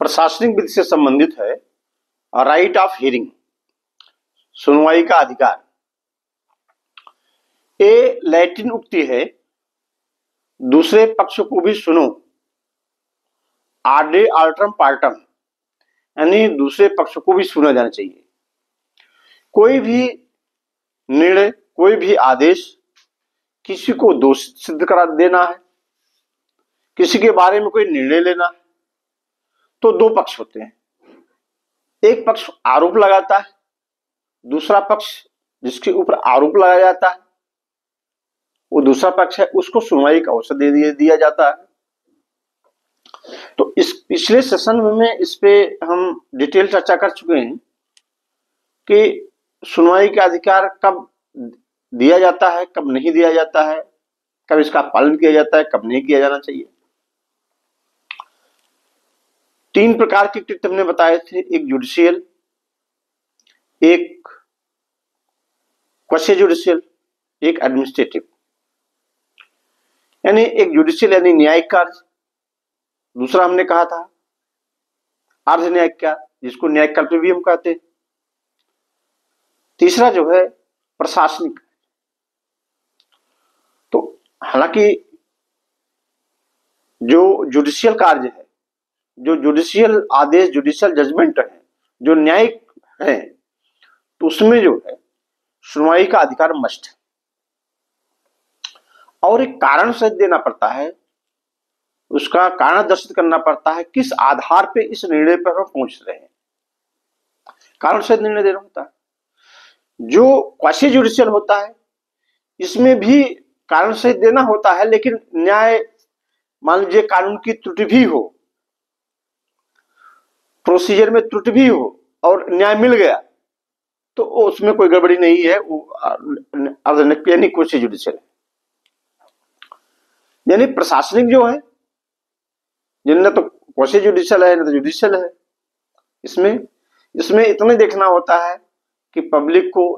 प्रशासनिक विधि से संबंधित है राइट ऑफ हियरिंग, सुनवाई का अधिकार। ये लैटिन उक्ति है, दूसरे पक्ष को भी सुनो, आडे आल्ट्रम पार्टम, यानी दूसरे पक्ष को भी सुना जाना चाहिए। कोई भी निर्णय, कोई भी आदेश किसी को दोषित सिद्ध करा देना है, किसी के बारे में कोई निर्णय लेना है, तो दो पक्ष होते हैं। एक पक्ष आरोप लगाता है, दूसरा पक्ष जिसके ऊपर आरोप लगाया जाता है वो दूसरा पक्ष है, उसको सुनवाई का अवसर दे दिया जाता है। तो इस पिछले सेशन में इस पे हम डिटेल चर्चा कर चुके हैं कि सुनवाई का अधिकार कब दिया जाता है, कब नहीं दिया जाता है, कब इसका पालन किया जाता है, कब नहीं किया जाना चाहिए। तीन प्रकार के कृत्य हमने बताए थे, एक जुडिशियल, एक क्वासी जुडिशियल, एक एडमिनिस्ट्रेटिव। यानी एक जुडिशियल यानी न्यायिक कार्य, दूसरा हमने कहा था अर्ध न्यायिक कार्य जिसको न्यायिक कार्य भी हम कहते हैं, तीसरा जो है प्रशासनिक। तो हालांकि जो जुडिशियल कार्य है, जो जुडिशियल आदेश, जुडिशियल जजमेंट है, जो न्यायिक है, तो उसमें जो है सुनवाई का अधिकार मस्ट है और एक कारण सहित देना पड़ता है, उसका कारण दर्शित करना पड़ता है किस आधार पे इस निर्णय पर हम पहुंच रहे हैं, कारण सहित निर्णय देना होता है। जो क्वासी जुडिशियल होता है इसमें भी कारण सहित देना होता है, लेकिन न्याय, मान लीजिए कानून की त्रुटि भी हो, प्रोसीजर में त्रुटि भी हो और न्याय मिल गया तो उसमें कोई गड़बड़ी नहीं है, वो यानी क्वासी जुडिशियल है। यानी प्रशासनिक जो है, जिनने तो क्वासी जुडिशियल है, न तो जुडिशियल है, इसमें इतना देखना होता है कि पब्लिक को,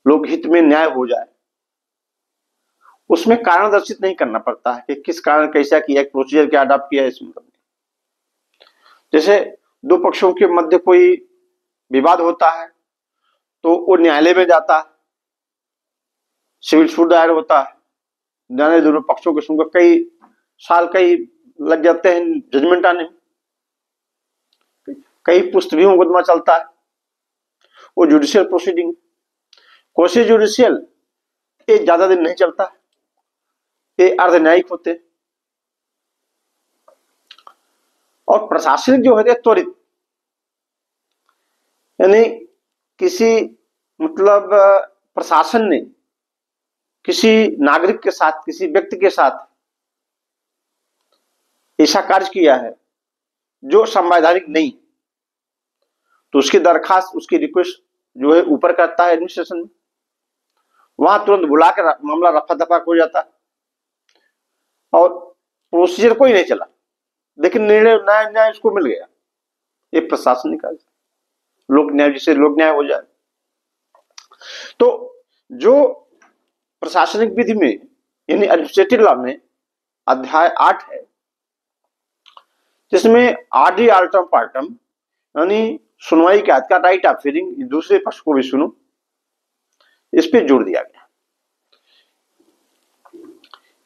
लोकहित में न्याय हो जाए। उसमें कारण दर्शित नहीं करना पड़ता है कि किस कारण कैसा किया, प्रोसीजर क्या अडॉप्ट किया। इसमें जैसे दो पक्षों के मध्य कोई विवाद होता है तो वो न्यायालय में जाता है, सिविल सूट दायर होता है, न्यायालय दोनों पक्षों के सुनकर कई साल कई लग जाते हैं जजमेंट आने में, कई पुस्त भी मुकदमा चलता है, वो जुडिशियल प्रोसीडिंग। क्वासी जुडिशियल ये ज्यादा दिन नहीं चलता, ये अर्ध न्यायिक होते। और प्रशासनिक जो है त्वरित, यानी किसी मतलब प्रशासन ने किसी नागरिक के साथ, किसी व्यक्ति के साथ ऐसा कार्य किया है जो संवैधानिक नहीं, तो उसकी दरखास्त, उसकी रिक्वेस्ट जो है ऊपर करता है एडमिनिस्ट्रेशन में, वहां तुरंत बुलाकर मामला रफा दफा हो जाता है और प्रोसीजर कोई नहीं चला, लेकिन निर्णय न्याय उसको मिल गया। ये प्रशासनिक कार्य, लोक न्याय, जिसे लोक न्याय हो जाए। तो जो प्रशासनिक विधि में यानी एडमिनिस्ट्रेटिव लॉ में अध्याय 8 है, जिसमें आडि आल्ट्रम पार्टम यानी सुनवाई के अधिकार, राइट ऑफ हियरिंग, दूसरे पक्ष को भी सुनो, इस पे जोर दिया गया।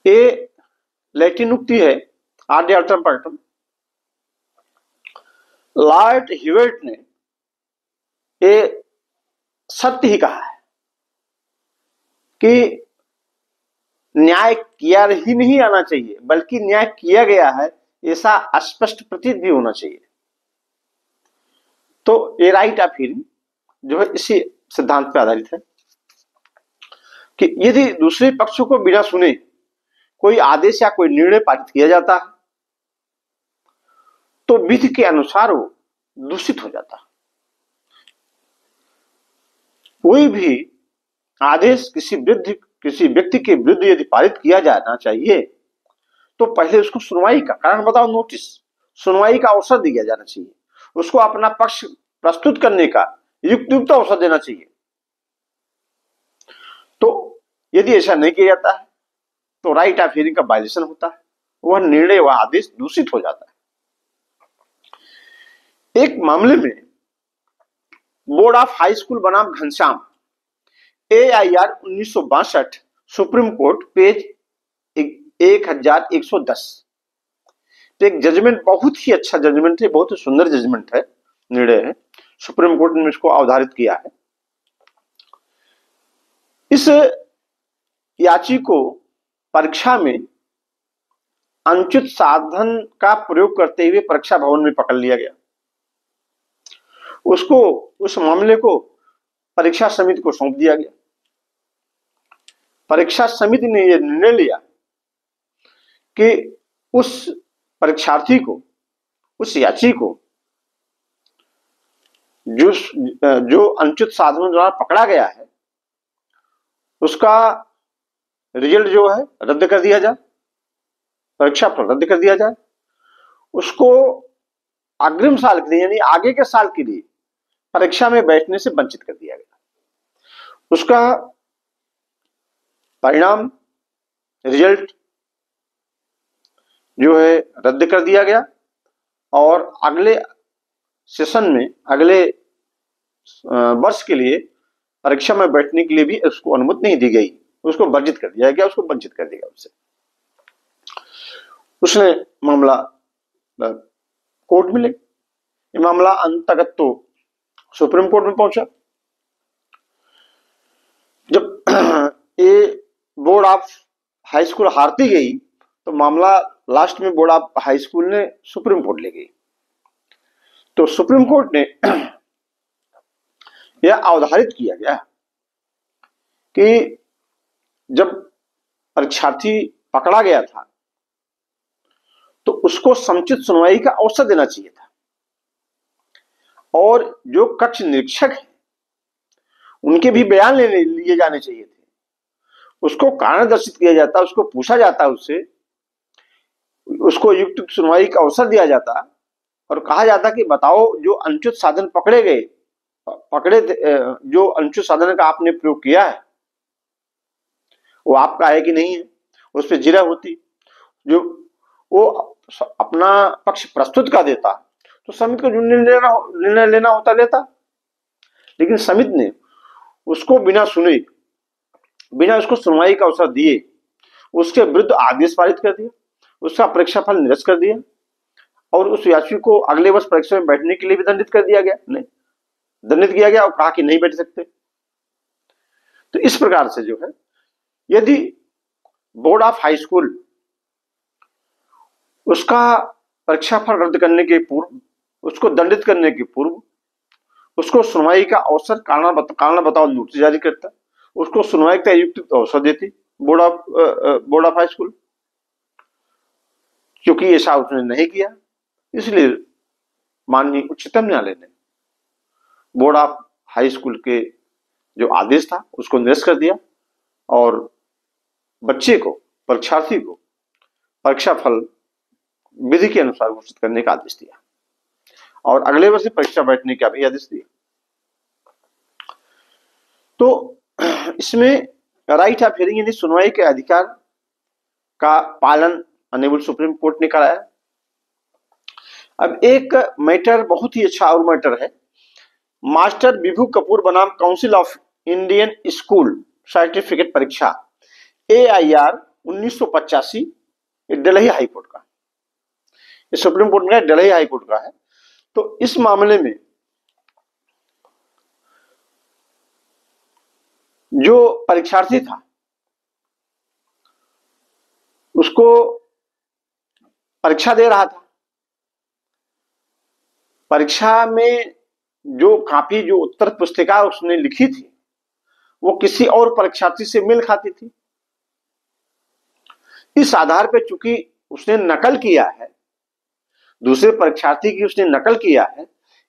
ये लैटिन उक्ति है आडि आल्ट्रम पार्टम। लॉर्ड ह्यूबर्ट ने ये सत्य ही कहा है कि न्याय किया ही नहीं आना चाहिए, बल्कि न्याय किया गया है ऐसा स्पष्ट प्रतीत भी होना चाहिए। तो ये राइट ऑफ हियरिंग जो है इसी सिद्धांत पर आधारित है कि यदि दूसरे पक्षों को बिना सुने कोई आदेश या कोई निर्णय पारित किया जाता है तो विधि के अनुसार वो दूषित हो जाता है। कोई भी आदेश किसी व्यक्ति के विरुद्ध यदि पारित किया जाना चाहिए तो पहले उसको सुनवाई का कारण बताओ, नोटिस, सुनवाई का अवसर दिया जाना चाहिए, उसको अपना पक्ष प्रस्तुत करने का युक्त अवसर देना चाहिए। तो यदि ऐसा नहीं किया जाता है तो राइट ऑफ हियरिंग का वायलेशन होता है, वह निर्णय, वह आदेश दूषित हो जाता है। एक मामले में बोर्ड ऑफ हाई स्कूल बनाम Ghanshyam AIR 1962 supreme court page 1110। तो एक जजमेंट, बहुत ही अच्छा जजमेंट है, बहुत ही सुंदर जजमेंट है, निर्णय है, सुप्रीम कोर्ट ने इसको अवधारित किया है। इस याची को परीक्षा में अनुचित साधन का प्रयोग करते हुए परीक्षा भवन में पकड़ लिया गया। उसको, उस मामले को परीक्षा समिति को सौंप दिया गया। परीक्षा समिति ने यह निर्णय लिया कि उस परीक्षार्थी को, उस याची को जो अनुचित साधनों द्वारा पकड़ा गया है, उसका रिजल्ट जो है रद्द कर दिया जाए, परीक्षा फल रद्द कर दिया जाए, उसको अग्रिम साल के लिए यानी आगे के साल के लिए परीक्षा में बैठने से वंचित कर दिया गया। उसका परिणाम, रिजल्ट जो है रद्द कर दिया गया और अगले सेशन में, अगले वर्ष के लिए परीक्षा में बैठने के लिए भी उसको अनुमति नहीं दी गई, उसको वर्जित कर दिया गया, उसको वंचित कर दिया उससे। उसने मामला कोर्ट में ले, ये मामला अंतगत तो सुप्रीम कोर्ट में पहुंचा। जब ये बोर्ड ऑफ हाई स्कूल हारती गई तो मामला लास्ट में बोर्ड ऑफ हाई स्कूल ने सुप्रीम कोर्ट ले गई। तो सुप्रीम कोर्ट ने यह अवधारित किया गया कि जब परीक्षार्थी पकड़ा गया था तो उसको समुचित सुनवाई का अवसर देना चाहिए था और जो कक्ष निरीक्षक है उनके भी बयान लिए जाने चाहिए थे। उसको कारण दर्शित किया जाता, उसको पूछा जाता, उससे उसको युक्त सुनवाई का अवसर दिया जाता और कहा जाता कि बताओ जो अनुचित साधन जो अनुचित साधन का आपने प्रयोग किया है वो आपका है कि नहीं है, उस पर जिरह होती, जो वो अपना पक्ष प्रस्तुत कर देता तो समिति को जो निर्णय लेना होता लेता। लेकिन समिति ने उसको बिना सुने, बिना उसको सुनवाई का अवसर दिए उसके विरुद्ध आदेश पारित कर दिया, उसका परीक्षा फल निरस्त कर दिया और उस यात्री को अगले वर्ष परीक्षा में बैठने के लिए भी दंडित कर दिया गया, नहीं दंडित किया गया और कहा कि नहीं बैठ सकते। तो इस प्रकार से जो है, यदि बोर्ड ऑफ हाई स्कूल उसका परीक्षा फल रद्द करने के पूर्व, उसको दंडित करने के पूर्व उसको सुनवाई का अवसर, कारण बताओ नोटिस जारी करता, उसको सुनवाई का युक्त अवसर देती बोर्ड ऑफ हाई स्कूल, क्योंकि ऐसा उसने नहीं किया, इसलिए माननीय उच्चतम न्यायालय ने बोर्ड ऑफ हाई स्कूल के जो आदेश था उसको निरस्त कर दिया और बच्चे को, परीक्षार्थी को परीक्षा फल विधि के अनुसार घोषित करने का आदेश दिया और अगले वर्ष परीक्षा बैठने का भी आदेश दिया। तो इसमें राइट ऑफ हियरिंग यानी सुनवाई के अधिकार का पालन अनेबल सुप्रीम कोर्ट ने कराया। अब एक मैटर, बहुत ही अच्छा और मैटर है, मास्टर विभू कपूर बनाम council of Indian school certificate परीक्षा AIR 1985, दिल्ली हाई कोर्ट का, ये सुप्रीम कोर्ट में दिल्ली हाई कोर्ट का है। तो इस मामले में जो परीक्षार्थी था उसको परीक्षा दे रहा था, परीक्षा में जो कापी, जो उत्तर पुस्तिका उसने लिखी थी वो किसी और परीक्षार्थी से मेल खाती थी। इस आधार पर चूंकि उसने नकल किया है, दूसरे परीक्षार्थी की उसने नकल किया है,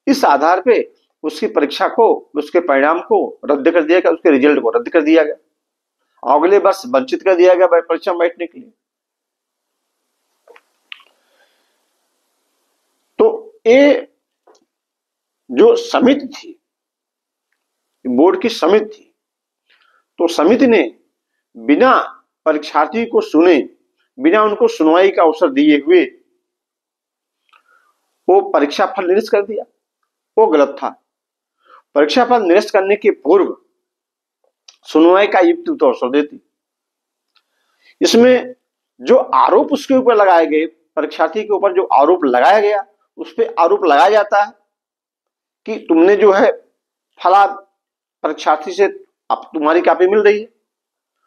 इस आधार पे उसकी परीक्षा को, उसके परिणाम को रद्द कर दिया गया, उसके रिजल्ट को रद्द कर दिया गया, अगले वर्ष वंचित कर दिया गया परीक्षा में बैठने के लिए। तो ये जो समिति थी, बोर्ड की समिति थी, तो समिति ने बिना परीक्षार्थी को सुने, बिना उनको सुनवाई का अवसर दिए हुए वो परीक्षा फल निरस्त कर दिया। वो गलत था। परीक्षा फल निरस्त करने के पूर्व सुनवाई का युक्त अवसर देती। इसमें जो आरोप उसके ऊपर लगाए गए, परीक्षार्थी के ऊपर जो आरोप लगाया गया, उस पर आरोप लगाया जाता है कि तुमने जो है फला परीक्षार्थी से अब तुम्हारी कॉपी मिल रही है,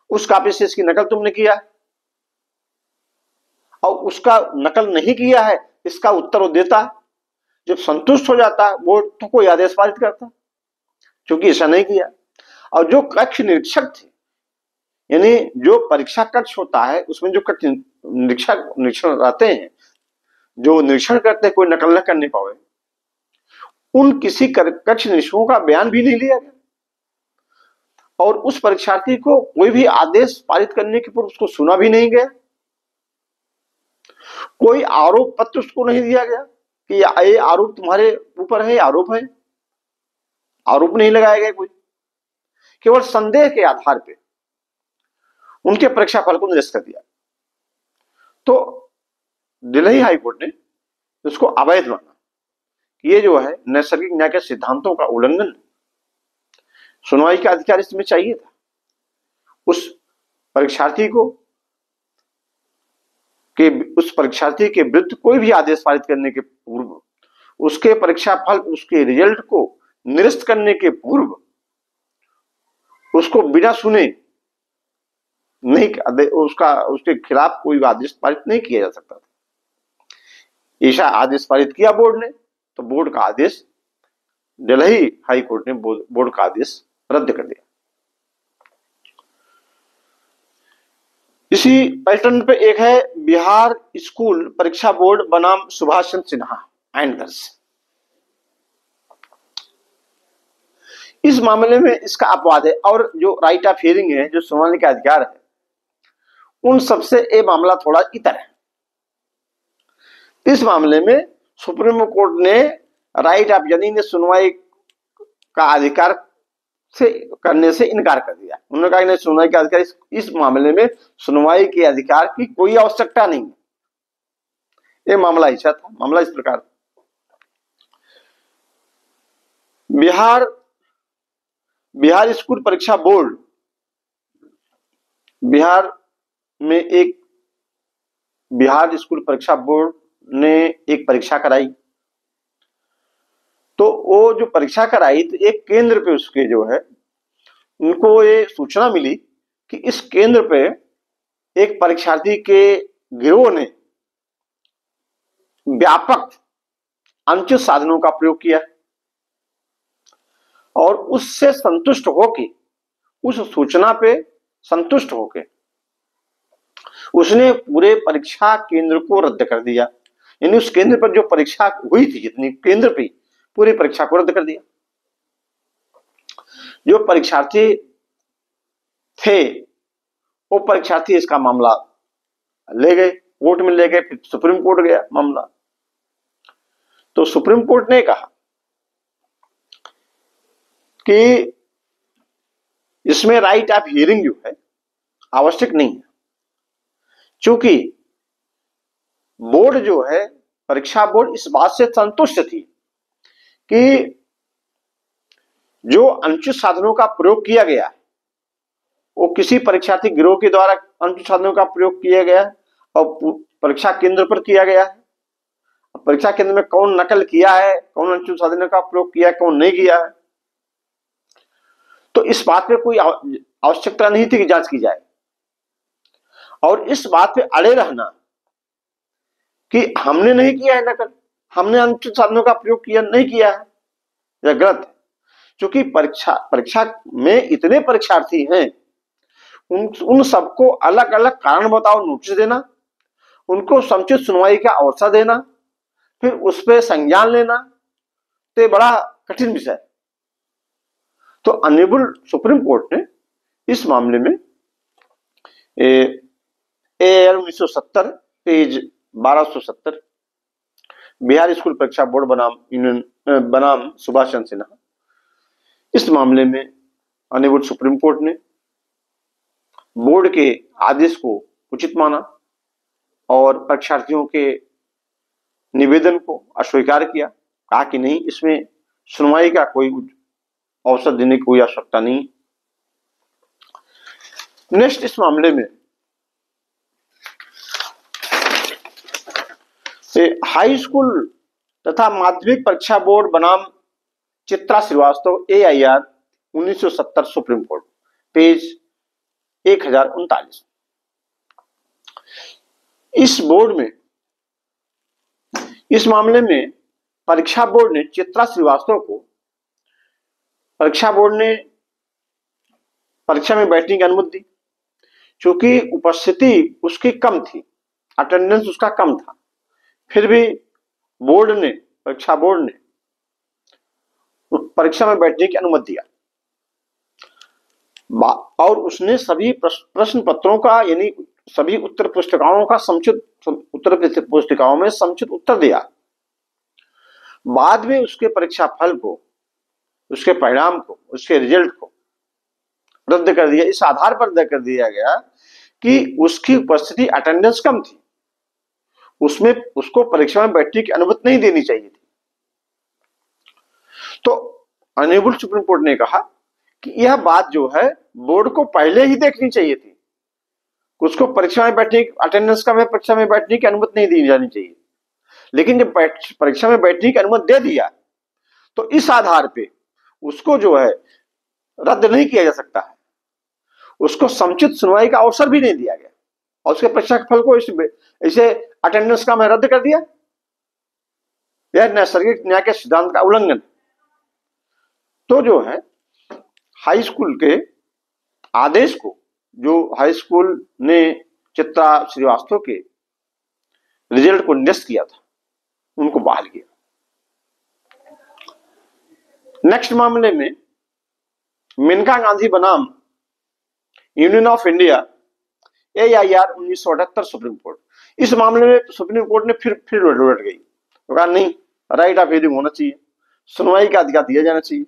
उस कॉपी से इसकी नकल तुमने किया है, और उसका नकल नहीं किया है, इसका उत्तर वो देता है। जब संतुष्ट हो जाता है वो तो कोई आदेश पारित करता है, क्योंकि ऐसा नहीं किया। और जो कक्ष निरीक्षक थे, यानी जो परीक्षा कक्ष होता है उसमें जो कक्ष निरीक्षण रहते हैं, जो निरीक्षण करते हैं कोई नकल न करने पाए, उन किसी कक्ष निरीक्षकों का बयान भी नहीं लिया गया, और उस परीक्षार्थी को कोई भी आदेश पारित करने के पूर्व उसको सुना भी नहीं गया, कोई आरोप पत्र उसको नहीं दिया गया कि ये आरोप तुम्हारे ऊपर है, आरोप है, आरोप नहीं लगाया गया कोई। केवल संदेह के आधार पे उनके परीक्षा फल को निरस्त कर दिया। तो दिल्ली हाईकोर्ट ने उसको अवैध माना कि ये जो है नैसर्गिक न्याय के सिद्धांतों का उल्लंघन, सुनवाई का अधिकार इसमें चाहिए था। उस परीक्षार्थी के विरुद्ध कोई भी आदेश पारित करने के पूर्व, उसके परीक्षा फल, उसके रिजल्ट को निरस्त करने के पूर्व उसको बिना सुने नहीं, उसके खिलाफ कोई आदेश पारित नहीं किया जा सकता था। ऐसा आदेश पारित किया बोर्ड ने, तो बोर्ड का आदेश, दिल्ली हाई कोर्ट ने बोर्ड का आदेश रद्द कर दिया। इसी पैटर्न पे एक है बिहार स्कूल परीक्षा बोर्ड बनाम सुभाष चंद्र सिन्हा एंड अदर्स। इस मामले में इसका अपवाद है, और जो राइट ऑफ हियरिंग है, जो सुनवाई का अधिकार है, उन सबसे ये मामला थोड़ा इतर है। इस मामले में सुप्रीम कोर्ट ने राइट ऑफ हियरिंग ने सुनवाई का अधिकार से करने से इनकार कर दिया। उन्होंने कहा नहीं, सुनवाई का अधिकार, इस मामले में सुनवाई के अधिकार की कोई आवश्यकता नहीं है। ये मामला ऐसा था। मामला इस प्रकार, बिहार स्कूल परीक्षा बोर्ड, बिहार स्कूल परीक्षा बोर्ड ने एक परीक्षा कराई। तो वो जो परीक्षा कराई, तो एक केंद्र पे उसके जो है, उनको ये सूचना मिली कि इस केंद्र पे एक परीक्षार्थी के गिरोह ने व्यापक अनुचित साधनों का प्रयोग किया, और उससे संतुष्ट होके, उस सूचना पे संतुष्ट होके उसने पूरे परीक्षा केंद्र को रद्द कर दिया। यानी उस केंद्र पर जो परीक्षा हुई थी, जितनी केंद्र पे, पूरी परीक्षा को रद्द कर दिया। जो परीक्षार्थी थे वो परीक्षार्थी इसका मामला ले गए, कोर्ट में ले गए, फिर सुप्रीम कोर्ट गया मामला। तो सुप्रीम कोर्ट ने कहा कि इसमें राइट ऑफ हियरिंग जो है आवश्यक नहीं है, क्योंकि बोर्ड जो है, परीक्षा बोर्ड इस बात से संतुष्ट थी कि जो अनुचित साधनों का प्रयोग किया गया वो किसी परीक्षार्थी गिरोह के द्वारा अनुचित साधनों का प्रयोग किया गया और परीक्षा केंद्र पर किया गया है। परीक्षा केंद्र में कौन नकल किया है, कौन अनुचित साधनों का प्रयोग किया है, कौन नहीं किया है, तो इस बात पे कोई आवश्यकता नहीं थी कि जांच की जाए। और इस बात पे अड़े रहना कि हमने नहीं किया है नकल, हमने अनुचित साधनों का प्रयोग किया नहीं किया है, यह गलत है। क्योंकि परीक्षा में इतने परीक्षार्थी हैं, उन सबको अलग अलग कारण बताओ नोटिस देना, उनको समुचित सुनवाई का अवसर देना, फिर उस पर संज्ञान लेना, तो बड़ा कठिन विषय। तो ऑनरेबल सुप्रीम कोर्ट ने इस मामले में AAR 1970 पेज 1270 बिहार स्कूल परीक्षा बोर्ड बनाम सुभाष चंद्र सिन्हा, इस मामले में ऑनरेबल सुप्रीम कोर्ट ने बोर्ड के आदेश को उचित माना और परीक्षार्थियों के निवेदन को अस्वीकार किया। कहा कि नहीं, इसमें सुनवाई का कोई अवसर देने की कोई आवश्यकता नहीं। नेक्स्ट, इस मामले में हाई स्कूल तथा माध्यमिक परीक्षा बोर्ड बनाम Chitra Srivastava AIR 1970 supreme court, page 1039। इस बोर्ड में, इस मामले में परीक्षा बोर्ड ने चित्रा श्रीवास्तव को, परीक्षा बोर्ड ने परीक्षा में बैठने की अनुमति दी, क्योंकि उपस्थिति उसकी कम थी, अटेंडेंस उसका कम था, फिर भी बोर्ड ने, परीक्षा बोर्ड ने परीक्षा में बैठने की अनुमति दिया और उसने सभी प्रश्न पत्रों का, यानी सभी उत्तर पुस्तिकाओं का समुचित उत्तर पुस्तिकाओं में समुचित उत्तर दिया। बाद में उसके परीक्षा फल को, उसके परिणाम को, उसके रिजल्ट को रद्द कर दिया। इस आधार पर रद्द कर दिया गया कि उसकी उपस्थिति, अटेंडेंस कम थी, उसमें उसको परीक्षा में बैठने की अनुमति नहीं देनी चाहिए थी। तो ऑनरेबल सुप्रीम कोर्ट ने कहा कि यह बात जो है बोर्ड को पहले ही देखनी चाहिए थी, उसको परीक्षा में बैठने, अटेंडेंस कम है, परीक्षा में बैठने की अनुमति नहीं दी जानी चाहिए। लेकिन जब परीक्षा में बैठने की अनुमति दे दिया तो इस आधार पे उसको जो है रद्द नहीं किया जा सकता है, उसको समुचित सुनवाई का अवसर भी नहीं दिया गया और उसके परीक्षा के फल को इसे अटेंडेंस कम है रद्द कर दिया। यह नैसर्गिक न्याय के सिद्धांत का उल्लंघन। तो जो है हाई स्कूल के आदेश को, जो हाई स्कूल ने चित्रा श्रीवास्तव के रिजल्ट को निरस्त किया था, उनको बहाल किया। नेक्स्ट मामले में मेनका गांधी बनाम union of India AIR 1978 supreme court. इस मामले में सुप्रीम कोर्ट ने फिर उलट गई, तो कहा नहीं, राइट ऑफ हियरिंग होना चाहिए, सुनवाई का अधिकार दिया जाना चाहिए।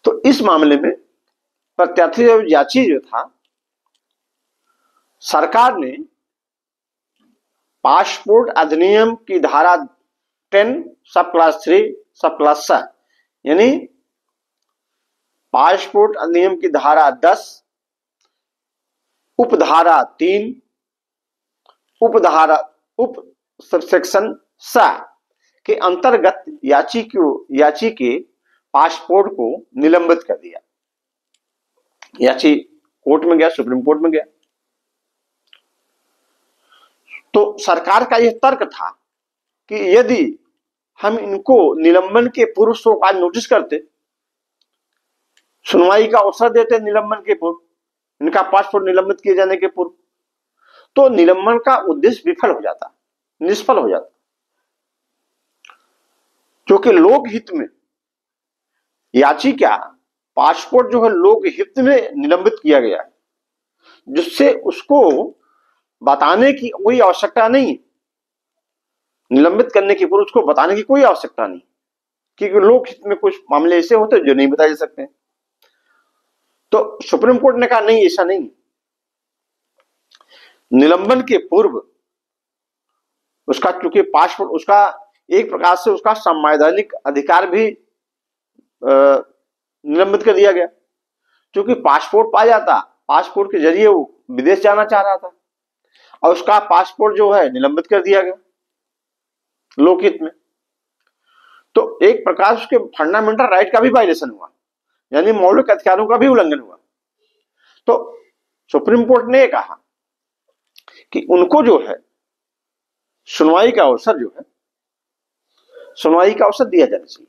तो इस मामले में प्रत्याशी याची जो था, सरकार ने पासपोर्ट अधिनियम की धारा 10 सब क्लास 3 सब क्लास 7, यानी पासपोर्ट अधिनियम की धारा 10 उपधारा 3 उप सबसेक्शन 7 के अंतर्गत याची के पासपोर्ट को निलंबित कर दिया। याची कोर्ट में गया, सुप्रीम कोर्ट में गया। तो सरकार का यह तर्क था कि यदि हम इनको निलंबन के पूर्व आज नोटिस करते, सुनवाई का अवसर देते निलंबन के पूर्व, इनका पासपोर्ट निलंबित किए जाने के पूर्व, तो निलंबन का उद्देश्य विफल हो जाता, निष्फल हो जाता। क्योंकि लोकहित में याचिका, पासपोर्ट जो है लोकहित में निलंबित किया गया है, जिससे उसको बताने की कोई आवश्यकता नहीं, निलंबित करने के पूर्व उसको बताने की कोई आवश्यकता नहीं, क्योंकि लोकहित में कुछ मामले ऐसे होते हैं जो नहीं बताए जा सकते हैं। तो सुप्रीम कोर्ट ने कहा नहीं, ऐसा नहीं, निलंबन के पूर्व उसका, चूंकि पासपोर्ट उसका एक प्रकार से उसका संवैधानिक अधिकार भी निलंबित कर दिया गया, क्योंकि पासपोर्ट पा जाता, पासपोर्ट के जरिए वो विदेश जाना चाह रहा था और उसका पासपोर्ट जो है निलंबित कर दिया गया लोकहित में। तो एक प्रकार से उसके फंडामेंटल राइट का भी वायलेशन हुआ, यानी मौलिक अधिकारों का भी उल्लंघन हुआ। तो सुप्रीम कोर्ट ने कहा कि उनको जो है सुनवाई का अवसर, जो है सुनवाई का अवसर दिया जाना चाहिए।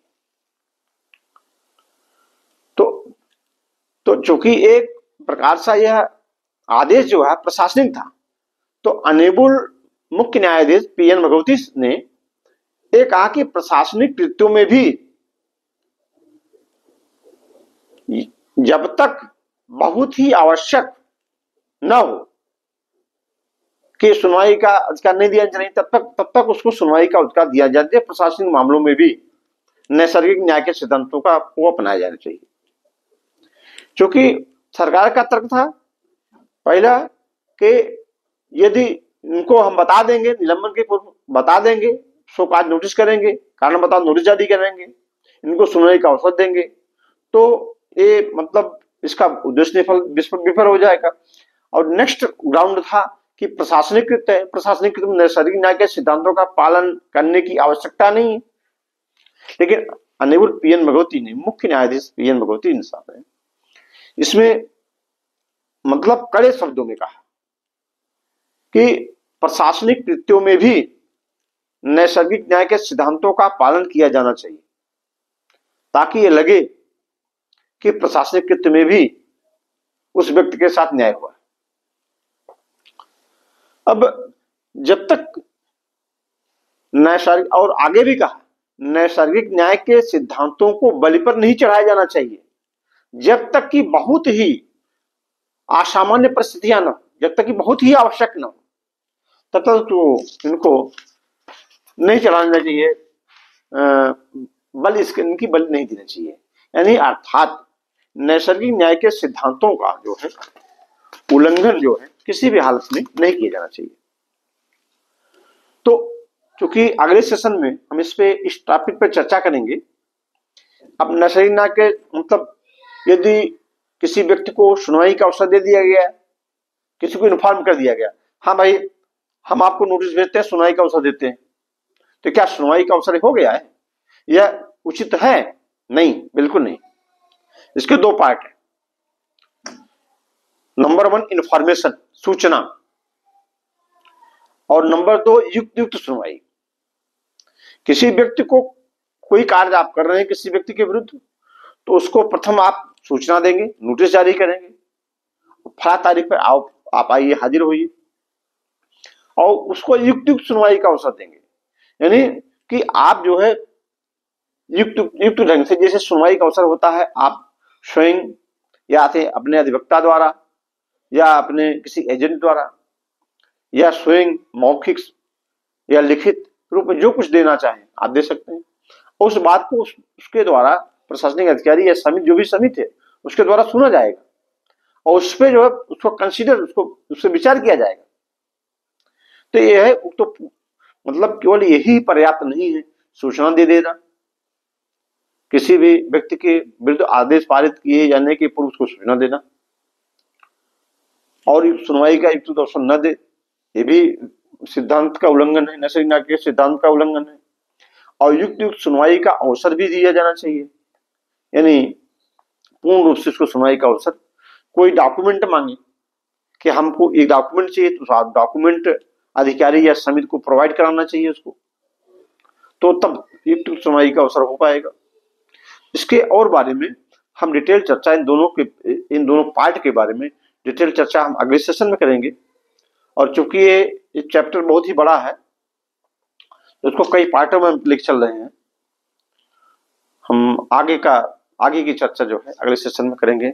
तो चूंकि एक प्रकार से यह आदेश जो है प्रशासनिक था, तो ऑनरेबल मुख्य न्यायाधीश PN भगवती ने यह कहा कि प्रशासनिक कृत्यों में भी जब तक बहुत ही आवश्यक न हो कि सुनवाई का अधिकार नहीं दिया जाए, तब तक उसको सुनवाई का अधिकार दिया जाता है। प्रशासनिक मामलों में भी नैसर्गिक न्याय के सिद्धांतों का वो अपनाया जाना चाहिए। क्योंकि सरकार का तर्क था पहला कि यदि इनको हम बता देंगे, निलंबन के पूर्व बता देंगे शो काज नोटिस करेंगे, कारण बताओ नोटिस जारी करेंगे, इनको सुनवाई का अवसर देंगे, तो ये मतलब इसका उद्देश्य विफल हो जाएगा। और नेक्स्ट ग्राउंड था कि प्रशासनिक कृत्य है। प्रशासनिक कृत्य में नैसर्गिक न्याय के सिद्धांतों का पालन करने की आवश्यकता नहीं है। लेकिन अनेबल पीएन भगवती ने, मुख्य न्यायाधीश पीएन भगवती ने साहब ने इसमें मतलब कड़े शब्दों में कहा कि प्रशासनिक कृत्यों में भी नैसर्गिक न्याय के सिद्धांतों का पालन किया जाना चाहिए, ताकि ये लगे कि प्रशासनिक कृत्य में भी उस व्यक्ति के साथ न्याय हुआ। अब जब तक नैसर्गिक, और आगे भी कहा, नैसर्गिक न्याय के सिद्धांतों को बलि पर नहीं चढ़ाया जाना चाहिए जब तक कि बहुत ही असामान्य परिस्थितियां न हो, जब तक कि बहुत ही आवश्यक न हो, तब तक तो इनको नहीं चढ़ाना चाहिए, बल इनकी बलि नहीं देना चाहिए। यानी अर्थात नैसर्गिक न्याय के सिद्धांतों का जो है उल्लंघन जो है किसी भी हालत में नहीं किया जाना चाहिए। तो क्योंकि अगले सेशन में हम इस टॉपिक पर चर्चा करेंगे। अब नैसर्गिक न्याय के मतलब यदि किसी व्यक्ति को सुनवाई का अवसर दे दिया गया, किसी को इन्फॉर्म कर दिया गया, हाँ भाई हम आपको नोटिस भेजते हैं, सुनवाई का अवसर देते हैं, तो क्या सुनवाई का अवसर हो गया है? यह उचित है? नहीं, बिल्कुल नहीं। इसके दो पार्ट है। नंबर 1 इंफॉर्मेशन, सूचना, और नंबर 2 युक्त सुनवाई। किसी व्यक्ति को कोई कार्य आप कर रहे हैं किसी व्यक्ति के विरुद्ध, तो उसको प्रथम आप सूचना देंगे, नोटिस जारी करेंगे, फला तारीख पर आप आइए, हाजिर होइए, और उसको युक्त सुनवाई का अवसर देंगे। यानी कि आप जो है युक्त ढंग से, जैसे सुनवाई का अवसर होता है, आप स्वयं या अपने अधिवक्ता द्वारा या अपने किसी एजेंट द्वारा या स्वयं मौखिक या लिखित रूप में जो कुछ देना चाहें आप दे सकते हैं। उस बात को उसके द्वारा प्रशासनिक अधिकारी या समिति, जो भी समिति है, उसके द्वारा सुना जाएगा और उस पर जो है उसको कंसीडर, उससे विचार किया जाएगा। तो यह है, तो मतलब केवल यही पर्याप्त नहीं है सूचना दे देना, किसी भी व्यक्ति के विरुद्ध आदेश पारित किए जाने के पूर्व उसको सूचना देना और सुनवाई का युक्त अवसर न दे, ये भी सिद्धांत का उल्लंघन है, नैसर्गिक न्याय के सिद्धांत का उल्लंघन है। और युक्त सुनवाई का अवसर भी दिया जाना चाहिए, यानी पूर्ण रूप से उसको सुनवाई का अवसर। कोई डॉक्यूमेंट मांगे कि हमको एक डॉक्यूमेंट चाहिए, तो डॉक्यूमेंट अधिकारी या समिति को प्रोवाइड कराना चाहिए उसको, तो तब युक्त सुनवाई का अवसर हो पाएगा। इसके और बारे में हम डिटेल चर्चा इन दोनों पार्ट के बारे में डिटेल चर्चा हम अगले सेशन में करेंगे। और चूंकि ये चैप्टर बहुत ही बड़ा है, तो इसको कई पार्टों में लेकर चल रहे हैं। हम आगे की चर्चा जो है अगले सेशन में करेंगे।